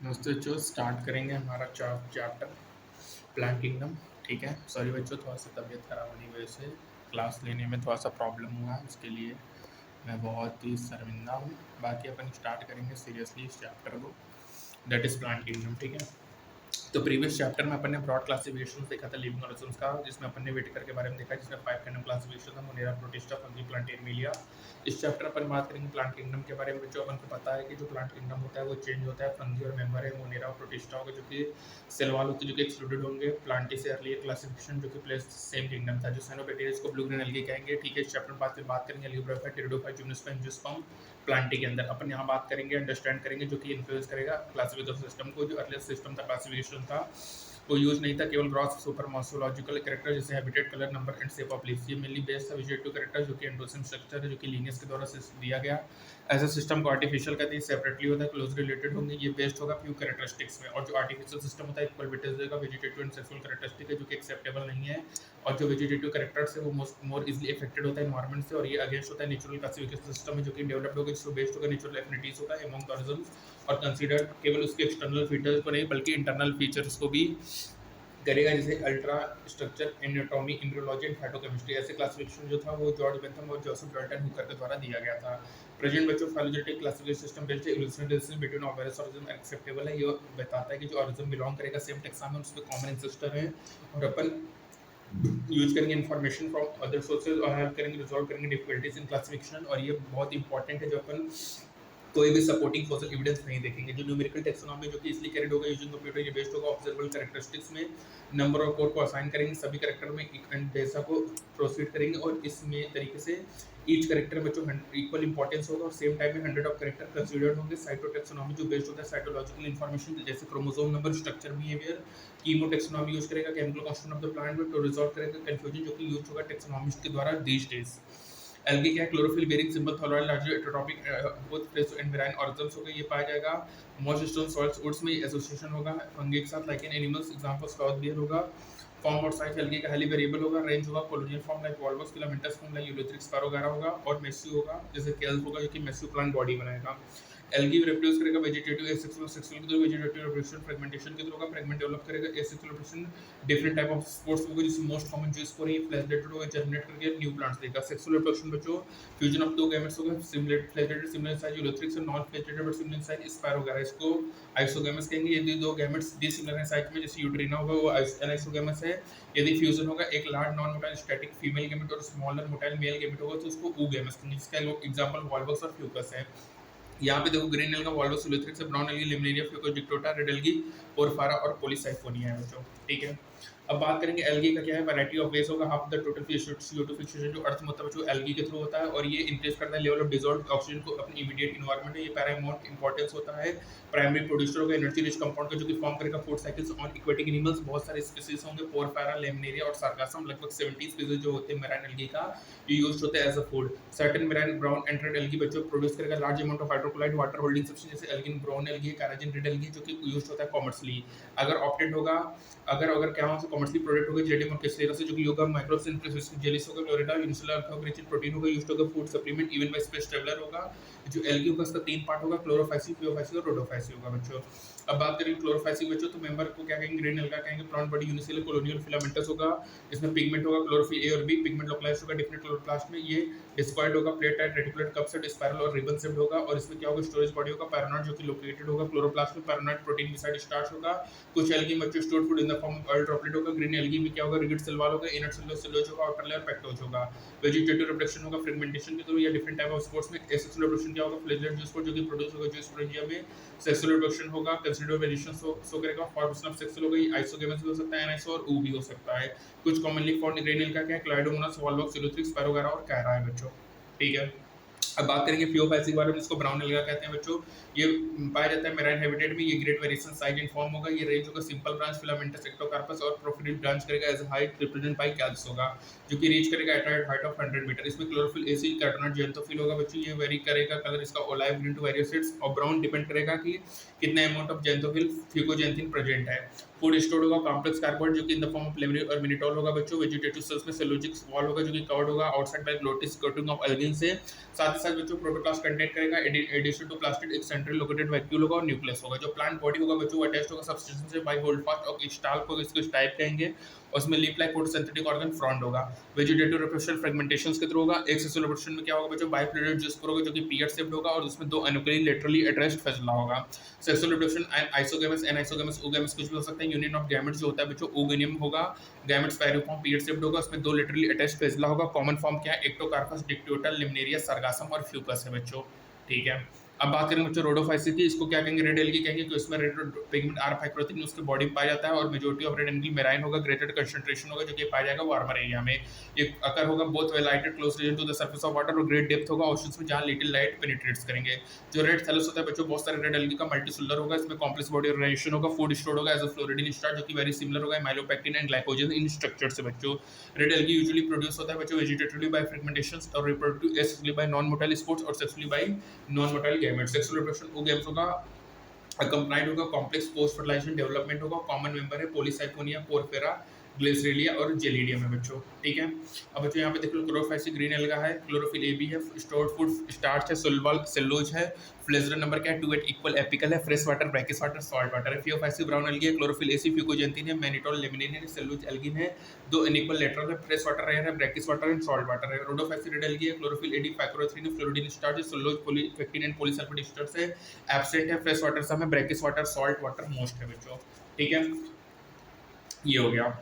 दोस्तों जो स्टार्ट करेंगे हमारा चैप्टर प्लांट किंगडम। ठीक है, सॉरी बच्चों, थोड़ा सा तबीयत खराब होने की वजह से क्लास लेने में थोड़ा सा प्रॉब्लम हुआ है, उसके लिए मैं बहुत ही शर्मिंदा हूँ। बाकी अपन स्टार्ट करेंगे सीरियसली इस चैप्टर को, दैट इज़ प्लांट किंगडम। ठीक है, तो प्रीवियस चैप्टर में अपन ने ब्रॉड क्लासिफिकेशन देखा था लिविंग ऑर्गेनिज्म्स का, जिसमें अपन ने वेटिकर के बारे में देखा, जिसमें 5 किंगडम क्लासिफिकेशन था, Monera, protista, fungi, plant, Animalia. इस चैप्टर अपन बात करेंगे प्लांट किंगडम के बारे में। जो अपन को पता है कि जो प्लांट किंगडम होता है वो चेंज होता है, फंगी और मेंबर है, मोनेरा और प्रोटिस्टा होगा जो कि सेल वाल होते हैं, जो कि एक्सक्लूडेड होंगे। प्लांटी से अर्लियर क्लासिफिकेशन जो कि प्लेस सेम किंगडम था, जो साइनोबैक्टीरिया को ब्लू ग्रीन एल्गी कहेंगे। ठीक है, इस चैप्टर में बात करेंगे एल्गियोब्राफाइट, टेरिडोफाइट, जिम्नोस्पर्म, एंजियोस्पर्म प्लांटी के अंदर। अपन यहाँ बात करेंगे, अंडरस्टैंड करेंगे जो कि इन्फ्लुएंस करेगा क्लासिफिकेशन सिस्टम को। जो अर्लियर सिस्टम था क्लासिफिकेशन था वो यूज नहीं था, केवल ग्रॉस सुपर मॉर्फोलॉजिकल कैरेक्टर जैसे habitat, colour, number and shape of leaves. ये मेनली बेस्ड था वेजिटेटिव कैरेक्टर जो कि एंडोसिम स्ट्रक्चर है, जो कि लीनियस के द्वारा दिया गया। ऐसा सिस्टम को आर्टिफिशियल कहते हैं, सेपरेटली होता है, क्लोज रिलेटेड होंगे। ये बेस्ड होगा फ्यू कैरेक्टरिस्टिक्स में। और जो आर्टिफिशियल सिस्टम होता है इक्वल वेटेज देगा वेजिटेटिव एंड सेक्सुअल कैरेक्टरिस्टिक है, जो कि एक्सेप्टेबल नहीं है। और जो वेजिटेटिव कैरेक्टर्स है वो मोर इजिली अफेक्टेड होता है एनवायरमेंट से, और ये अगेंस्ट होता है नेचुरल क्लासिफिकेशन सिस्टम है जो कि डेवलप्ड होगा, जिसको बेस्ड होगा नेचुरल एफिनिटीज होगा अमंग ऑर्गेनिजम्स, और कंसीडर केवल उसके एक्सटर्नल फीचर्स को नहीं बल्कि इंटरनल फीचर्स को भी करेगा, जैसे ultra structure, anatomy, embryology and phytochemistry. ऐसे क्लासिफिकेशन जो था वो जॉर्ज बेंथम और जोसेफ डाल्टन हुकर के द्वारा दिया गया था। प्रेजेंट बच्चों phylogenetic classification system based evolutionary distance between of various organism acceptable है। ये बताता है कि जो ऑर्गेनिज्म बिलोंग करेगा सेम टेक्सा में, उसमें कॉमन एंसेस्टर है, और अपन यूज करेंगे इन्फॉर्मेशन फ्रॉम अदर सोर्सेज और हेल्प करेंगे, रिजॉल्व करेंगे डिफिकल्टीज इन क्लासिफिकेशन। और ये बहुत इंपॉर्टेंट है, जो अपन कोई भी सपोर्टिंग फॉसिल एविडेंस नहीं देखेंगे। जो न्यूमेरिकल टेक्सोनॉमी जो कि इसलिए कैरिड होगा यूजिंग कंप्यूटर, ये बेस्ड होगा ऑब्जर्वेबल कैरेक्टरिस्टिक्स में। नंबर और कोड को असाइन करेंगे सभी कैरेक्टर में एंड जैसा को प्रोसीड करेंगे, और इसमें तरीके से ईच कैरेक्टर में जो इक्वल इंपॉर्टेंस होगा और सेम टाइम में 100 ऑफ कैरेक्टर कंसीडर्ड होंगे। साइटोटेक्सोनॉमी जो बेस्ड होता है साइटोलॉजिकल इन्फॉर्मेशन जैसे chromosome number, structure, behaviour. Chemotaxonomy use करेगा chemical constant of the plant में टू रिजॉल्व करेगा कंफ्यूजन जो कि यूज होगा टेक्सोनॉमिस्ट के द्वारा दीज डेज। एल्गी क्या है, chlorophyll bearing simple thalloid larger autotrophic both fresh and marine organisms होगा, ये पाया जाएगा। मॉइस्ट स्टोन सॉल्ट्स वुड्स में एसोसिएशन होगा फंगी के साथ, like in animals examples sloth bear होगा। फॉर्म और साइज एल्गी का हाईली वेरिएबल होगा। रेंज होगा colonial form like Volvox, filamentous form like Ulothrix Spirogyra होगा। और मेस्यू होगा जैसे केल्प होगा जो कि मेस्यू प्लांट बॉडी बनाएगा। एल्गी रिप्रोड्यूस करेगा वेजिटेटिव एसेक्सुअल, सेक्सुअल के थ्रू वेजिटेटिव रिप्रोडक्शन फ्रेगमेंटेशन के थ्रू होगा। फ्रेगमेंट डेवलप करेगा asexual reproduction different type of spores होगा, जिसमें मोस्ट कॉमन जो स्पोर है फ्लैजेलेटेड होगा, जर्मिनेट करके न्यू प्लांट्स देगा। सेक्सुअल रिप्रोडक्शन बच्चों फ्यूजन ऑफ दो गैमेट्स होगा, simulate flagellated similar size Ulothrix और non flagellated but similar size Spirogyra, इसको आइसोगैमस कहेंगे। यदि दो गैमेट्स डिसिमिलर है साइज में, जैसे यूट्रिना होगा वो एनाइसोगैमस है। यदि फ्यूजन होगा एक large non motile static female gamete और स्मॉलर मोटाइल मेल गैमेट होगा तो उसको ऊगैमस कहेंगे, जिसका एग्जांपल वॉल्वस और फ्यूकस है। यहाँ पे देखो green alga Volvox Ulothrix, brown algae Laminaria, Fucus Dictyota, red algae Porphyra और पॉलीसाइफोनिया है बच्चों। ठीक है, अब बात करेंगे एल्गी का क्या है, वैरायटी ऑफ वेज होगा। Half the total CO2 fixation जो अर्थ में होता है बच्चों एल्गी के थ्रू होता है, और ये इंक्रीज करता है लेवल ऑफ डिसॉल्व्ड ऑक्सीजन को अपनी इमीडिएट इन्वायरमेंट में। ये पैरामाउंट इंपॉर्टेंस होता है। प्राइमरी प्रोड्यूसर होगा एनर्जी रिच कंपाउंड का जो कि फॉर्म करेगा food cycles on aquatic animals. बहुत सारे स्पीसीज होंगे, पोरफारा, लेमनेरिया और सार्गासम, लगभग 70 स्पीसीज जो होते हैं मैराइन एल्गी का, ये यूज्ड होते हैं as a food. Certain marine brown and red algae बच्चों प्रोड्यूस करेगा large amount of hydrocolloid water holding substance, जैसे algin brown algae, carrageen red algae, जो कि यूज्ड होता है कॉमर्शियली। अगर ऑप्टेड होगा, अगर अगर क्या हो कॉमर्शियली प्रोडक्ट होगा जेडियम और केसलेरा से, जो कि योगा माइक्रोसिन जेलिस होगा, फ्लोरिडा unicellular alga rich in protein होगा, यूज्ड होगा food supplement even by space traveller होगा। जो एल्गी होगा उसका 3 पार्ट होगा, क्लोरोफाइसी, पियोफाइसी और रोडोफाइसी होगा बच्चों। अब बात करें क्लोरोफाइसी बच्चों, तो मेंबर को क्या कहेंगे, ग्रीन एल्गा कहेंगे। Plant body unicellular colonial filamentous होगा, इसमें पिगमेंट होगा क्लोरोफिल ए और बी, पिगमेंट लोकलाइज्ड होगा डिफरेंट क्लोरोप्लास्ट में। ये डिस्कॉइड होगा, plate type, reticulate, cup set, spiral और रिबन सेप्ड होगा। और इसमें क्या होगा, स्टोरेज बॉडी होगा पैरानॉइड जो कि लोकेटेड होगा क्लोरोप्लास्ट में, पैरानॉइड प्रोटीन बिसाइड स्टार्च होगा। कुछ एल्गी बच्चों stored food in the form of oil droplet होगा। ग्रीन एल्गी में क्या होगा, रिजिड सेल वॉल होगा, इनर सेलुलोज होगा, आउटर लेयर पेक्टोज होगा। वेजिटेटिव रिप्रोडक्शन होगा फ्रेगमेंटेशन के थ्रू या डिफरेंट टाइप ऑफ स्पोर्ट्स में। एसेक्सुअल रिप्रोडक्शन क्या होगा, फ्लैजेलेट जूस जो कि प्रोड्यूस होगा जूस स्पोरेंजिया में। सेक्सुअल रिप्रोडक्शन होगा, कंसीडर वेरिएशन सो करेगा, फॉर्मेशन ऑफ सेक्सुअल होगा, ये आइसोगैमस भी हो सकता है, एनाइसो और ऊ भी हो सकता है। कुछ कॉमनली फाउंड ग्रेन एल्गा क्या है, क्लाइडोमोनास, वॉल्वॉक्स, सिलोथ्रिक्स, पैरोगारा और कैरा है बच्चों। ठीक है, अब बात करेंगे पियोफाइसी के बारे में, जिसको ब्राउन एल्गा कहते हैं बच्चों। ये पाया जाता है मेराइन हैबिटेट में। ये great variation size and form होगा। ये रेंज होगा सिंपल ब्रांच, फिलामेंटस, एक्टोकार्पस और प्रोफिलिड ब्रांच करेगा एज हाइट रिप्रेजेंट बाय कैल्स होगा, जो कि रीच करेगा एट हाइट ऑफ 100 मीटर। इसमें क्लोरोफिल एसी कार्टोनाइट जेंथोफिल होगा बच्चों। ये वेरी करेगा कलर इसका ओलाइव ग्रीन टू वेरियस शेड्स, और ब्राउन डिपेंड करेगा कि कितना amount of xanthophyll fucoxanthin present है। फूड स्टोर्ड होगा, कॉम्प्लेक्स कार्बोहाइड्रेट जो कि in the form of lamina और मिनिटोल होगा बच्चों। वेजिटेटिव सेल्स में सेलुलोजिक वॉल होगा जो कि कवर्ड होगा outside by gelatinous coating of algin से। साथ ही साथ बच्चों प्रोटोप्लास्ट कंटेन करेगा एडिशन टू प्लास्टिड एक सेंट्रल लोकेटेड वैक्यूल होगा और न्यूक्लियस होगा। जो प्लांट बॉडी होगा बच्चों वो अटैच्ड होगा सबस्टेंस से बाय होल्ड फास्ट और स्टाल्क होगा, इसको स्टाइप कहेंगे। और उसमें leaf like photosynthetic organ front होगा। वेजिटेटिव रिप्रोडक्शन फ्रेगमेंटेशंस के थ्रू होगा। एक सेक्सुअल रिप्रोडक्शन में क्या होगा बच्चों बाइफ्लोरेट जिस्पर होगा जो कि पीयर शेप्ड होगा और उसमें दो एनुकली लेटरली एड्रेस्ड फ्लैजेला होगा। सेक्सुअल रिप्रोडक्शन आइसोगेमस एनाइसोगेमस ओगेमस कुछ भी हो सकता है। यूनियन ऑफ गैमेट्स जो होता है बच्चों ओगेनियम होगा। गैमेट्स पैरिफॉर्म पीयर शेप्ड होगा, उसमें दो लेटरली अटैच्ड फ्लैजेला होगा। कॉमन फॉर्म क्या है एक्टोकार्पस डिक्टियोटा लिमनेरिया सरगासम और फ्यूकस है बच्चों, ठीक है। अब बात करेंगे बच्चों रोडोफाइसी की, इसको क्या कहेंगे रेड एल्गी कहेंगे कि उसमें रेड पिगमेंट आर फाइक्रोथिन उसके बॉडी में पाया जाता है और majority of red algae marine होगा, ग्रेटेड कंसंट्रेशन होगा जो कि पाया जाएगा वार्मर एरिया में। ये अकर होगा both lighted close region to the surface of water और ग्रेट डेप्थ होगा ओशंस में जहां लिटिल लाइट पेनिट्रेट्स करेंगे। जो रेड थैलस होता है बच्चों बहुत सारे रेड एल्गी का मल्टीसेलुलर होगा, इसमें कॉम्प्लेक्स बॉडी ऑर्गेनाइजेशन होगा, फूड स्टोर्ड होगा एज अ फ्लोरिडीन स्टार्च जो कि वेरी सिमिलर होगा माइलोपेक्टिन एंड ग्लाइकोजन इन स्ट्रक्चर से बच्चों। रेड एल्गी यूजुअली प्रोड्यूस होता है बच्चों वेजिटेटिवली बाय फ्रेगमेंटेशंस और reproductive asexually by non motile spores और sexually by non motile gametes. Sexual reproduction oogamous होगा, अकम्पनाइड होगा, कॉम्प्लेक्स पोस्ट फर्टिलाइजेशन डेवलपमेंट होगा। कॉमन मेंबर है पोलीसाइफोनिया, पोरफेरा, ग्लिसरेलिया और जेलिडियम है बच्चों, ठीक है। अब बच्चों यहाँ पे देख लो क्लोरोफाइसी ग्रीन एल्गा है, क्लोरोफिल ए बी है, स्टोर्ड फूड स्टार्च है, सोल्वल सेलुलोज है, फ्लेजर नंबर क्या है 2 इक्वल एपिकल है, fresh water brackish water salt water है। फियोफाइसी ब्राउन एल्गी है, क्लोरोफिल एसी फ्यूकोजेंथिन है, मैनिटोल लेमिनिन है, सेलुलोज एल्गिन है, दो अनइक्वल लेटरल है, फ्रेश वाटर रेयर है, brackish water and salt water है। रोडोफाइसी रेड एल्गी है, क्लोरोफिल एडी फाइक्रोथ्रीन फ्लोरिडीन स्टार्च है, सेलुलोज पॉलीपेक्टिन एंड पॉलीसल्फेट स्टार्च है, एब्सेंट है, फ्रेश वाटर सब है, brackish water salt water most है बच्चों, ठीक है। ये हो गया।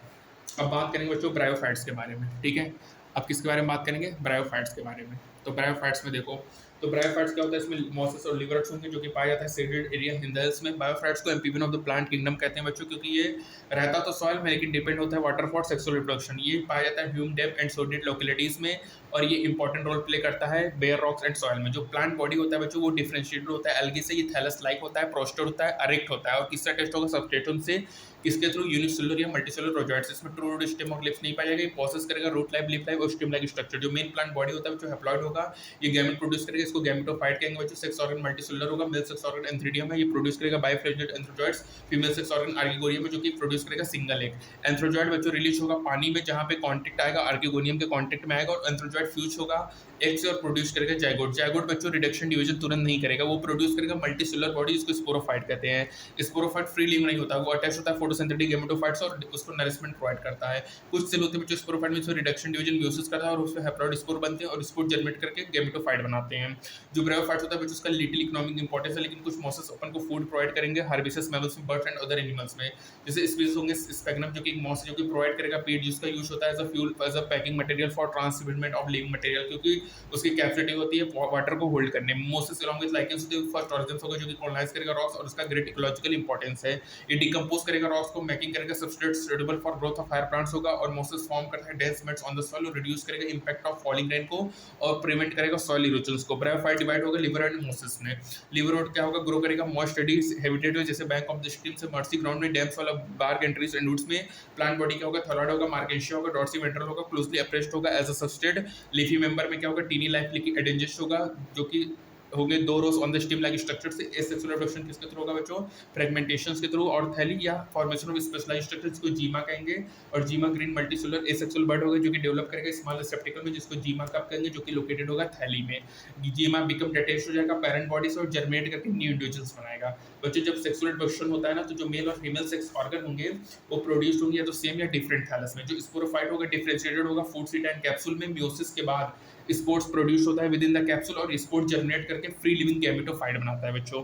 अब बात करेंगे बच्चों ब्रायोफाइट्स के बारे में, ठीक है। अब किसके बारे में बात करेंगे ब्रायोफाइट्स के बारे में। तो ब्रायोफाइट्स में देखो तो ब्रायोफाइट्स क्या होता है, इसमें मॉसेस और लिवरेट्स होंगे जो कि पाया जाता है शेडेड एरिया हिंदल्स में। बायोफाइट्स को amphibian of the plant kingdom कहते हैं बच्चों क्योंकि ये रहता तो सॉइल में लेकिन डिपेंड होता है वाटर फॉर सेक्सुअल रिप्रोडक्शन। ये पाया जाता है ह्यूम डेप एंड सोडेड लोकेलिटीज में और ये इंपॉर्टेंट रोल प्ले करता है बेयर रॉक्स एंड सॉइल में। जो प्लांट बॉडी होता है बच्चों वो डिफरेंशिएटेड होता है एल्गी से, ये थैलस लाइक होता है, प्रोस्टेट होता है, अरेक्ट होता है और किससे अटैच्ड होगा सबस्ट्रेटम से, किसके थ्रू यूनिसेलुलर या मल्टीसेलुलर रोजॉइड्स। इसमें ट्रू रूट स्टेम और लिप्स नहीं पाया जाएगा, ये प्रोसेस करेगा रूट लाइफ लीफ लाइफ और स्टेम लाइक स्ट्रक्चर। जो मेन प्लांट बॉडी होता है जो हैप्लॉइड होगा ये गैमेट प्रोड्यूस करेगा, इसको गैमेटोफाइट कहेंगे बच्चों। सेक्स ऑर्गन मल्टीसेलुलर होगा, मेल सेक्स ऑर्गन एंथ्रीडियम है, ये प्रोड्यूस करेगा biflagellate antherozoids. Female sex organ archegonium है जो कि प्रोड्यूस करेगा सिंगल एग। एंथ्रोजॉइड बच्चों रिलीज होगा पानी में जहां पे कांटेक्ट आएगा आर्किगोनियम के कांटेक्ट में आएगा और एंथ्रोजॉइड फ्यूज होगा एग से और प्रोड्यूस करेगा जाइगोट। जाइगोट बच्चों रिडक्शन डिवीजन तुरंत नहीं करेगा, वो प्रोड्यूस करेगा मल्टीसेलुलर बॉडी जिसको स्पोरोफाइट कहते हैं। स्पोरोफाइट फ्री लिव नहीं होता, वो अटैच होता है फोटोसिंथेटिक गैमेटोफाइट्स और उसको नरिशमेंट प्रोवाइड करता है। कुछ सेल होते हैं बच्चों स्पोरोफाइट में रिडक्शन डिवीजन म्यूसिस करता है और उसमें हैप्लॉइड स्पोर बनते हैं और स्पोर जर्मिनेट करके गैमेटोफाइट बनाते हैं। जो ब्रायोफाइट होता है बच्चों उसका लिटिल इकोनॉमिक इंपॉर्टेंस है लेकिन कुछ मॉसेस अपन को फूड प्रोवाइड करेंगे हर्बिसस मैमल्स में, बर्ड्स एंड अदर एनिमल्स में। जैसे स्पीशीज होंगे स्पैगनम जो कि एक मॉस है जो कि प्रोवाइड करेगा पीट जिसका यूज होता है as a fuel as a packing material for transshipment of living material क्योंकि उसकी कैपेसिटी होती है वाटर को होल्ड करने में। मोसेस अलॉन्ग विद लाइकेंस होते हैं फर्स्ट ऑर्गेन्स होगा जो कि कॉलोनाइज करेगा रॉक्स और उसका ग्रेट इकोलॉजिकल इंपॉर्टेंस है। ये डिकम्पोज करेगा रॉक्स को, मेकिंग करेगा substrate suitable for growth of higher plants होगा और मोसेस फॉर्म करता है dense mats on the soil और रिड्यूस करेगा इंपैक्ट ऑफ फॉलिंग रेन को और प्रिवेंट करेगा सॉइल इरोजन को। ब्रायोफाइट डिवाइड होगा लिवर एंड मोसेस में। लिवर रोड क्या होगा ग्रो करेगा मॉइस्ट स्टडी हैबिटेट जैसे बैंक ऑफ द स्ट्रीम से मर्सी ग्राउंड में डैम्स वाला बार्क एंट्रीज एंड रूट्स में। प्लांट बॉडी क्या होगा थैलॉइड होगा, मार्केशिया होगा, डॉर्सी वेंट्रल होगा, क्लोजली अप्रेस्ड होगा as a substrate. Leafy member में क्या होगा टीनी लाइफ लिकी एडेंजिस्ट होगा जो कि हो गए दो rows on the stem like structure से। एसेक्सुअल रिप्रोडक्शन किसके थ्रू होगा बच्चों फ्रेगमेंटेशंस के थ्रू और थैली या फॉर्मेशन ऑफ स्पेशलाइज्ड स्ट्रक्चर जिसको जीमा कहेंगे। और जीमा ग्रीन मल्टीसेलुलर एसेक्सुअल बर्ड होगा जो कि डेवलप करेगा स्मॉल रिसेप्टिकल में जिसको जीमा कप कहेंगे जो कि लोकेटेड होगा थैली में। जीमा बिकम डिटैच्ड हो जाएगा पेरेंट बॉडी से और जर्मिनेट करके न्यू इंडिविजुअल्स बनाएगा। बच्चों जब सेक्सुअल रिप्रोडक्शन होता है ना तो जो मेल और फीमेल सेक्स ऑर्गन होंगे वो प्रोड्यूस होंगे या तो सेम या डिफरेंट थैलस में। जो स्पोरोफाइट होगा डिफरेंशिएटेड होगा फूड सीट एंड कैप्सूल में। मियोसिस के बाद स्पोर्स प्रोड्यूस होता है विद इन द कैप्सूल और स्पोर्स जर्मिनेट करके फ्री लिविंग गैमेटोफाइट बनाता है बच्चों।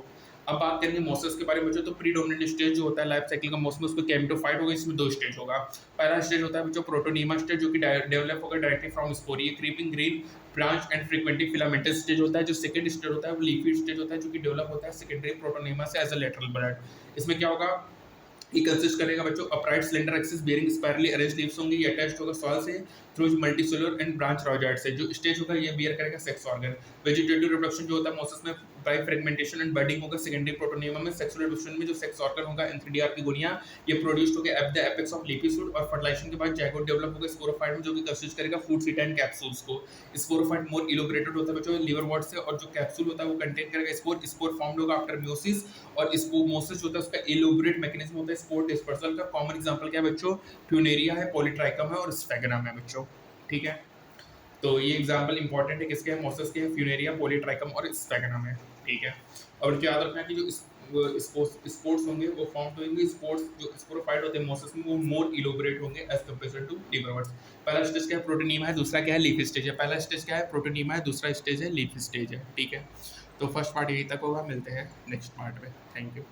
अब बात करेंगे मोसेस के बारे में बच्चों तो प्रीडोमिनेंट स्टेज जो होता है लाइफ साइकिल का मोस में उसको गैमेटोफाइट होगा। इसमें दो स्टेज होगा। पहला स्टेज होता है बच्चों प्रोटोनीमा स्टेज जो कि डेवलप होगा directly from spore. Creeping green branch and frequently filamentous stage होता है। जो सेकंड स्टेज होता है वो लीफी स्टेज होता है जो कि डेवलप होता है सेकेंडरी प्रोटोनीमा से एज अ लेटरल ब्लड। इसमें क्या होगा ये कंसिस्ट करेगा बच्चों upright cylinder axis bearing spirally arranged leaves होंगे। ये अटैच्ड होगा सॉइल से थ्रू मल्टीसेलुलर एंड ब्रांच रॉजॉइड से। जो स्टेज होगा ये बियर करेगा सेक्स ऑर्गन। वेजिटेटिव रिप्रोडक्शन जो होता है मोसेस में बाय फ्रेगमेंटेशन एंड बर्डिंग होगा सेकेंडरी प्रोटोनियम में, सेक्सुअल डिवीजन में जो सेक्स ऑर्गन होगा एंथ्रीडिया की गोनिया ये प्रोड्यूस्ड होगा at the apex of leafy shoot, और फर्टिलाइजेशन के बाद जाइगोट डेवलप होगा स्पोरोफाइट में जो कि कंसिस्ट करेगा फूड सीड एंड कैप्सूल्स को। स्पोरोफाइट मोर इलोबरेटेड होता है बच्चों लिवर वॉट से, और जो कैप्सूल होता है वो कंटेन करेगा स्पोर। स्पोर फॉर्म्ड होगा आफ्टर म्योसिस, और स्पोमोसिस होता है उसका इलोबरेट मैकेनिज्म होता है स्पोर डिस्पर्सल का। कॉमन एग्जांपल क्या है बच्चों, फ्यूनेरिया है, पॉलीट्राइकम है और स्फेगनम है बच्चों, ठीक है। तो ये एग्जांपल इंपॉर्टेंट है किसके हैं, मोसस के हैं, फ्यूनेरिया, पॉलीट्राइकम और स्फेगनम है, ठीक है। और क्या याद रखना है कि जो स्पोर्ट्स होंगे वो फॉर्म होंगे, स्पोर्ट्स जो स्पोरोफाइट होते हैं मोसस में वो मोर इलोबरेट होंगे एज कंपेयर टू लिवरवर्ट्स। पहला स्टेज क्या है, प्रोटोनीमा है, दूसरा क्या है, लीफ स्टेज है। पहला स्टेज क्या है, प्रोटोनीमा है, दूसरा स्टेज है लीफ स्टेज है, ठीक है। तो फर्स्ट पार्ट यही तक होगा, मिलते हैं नेक्स्ट पार्ट में, थैंक यू।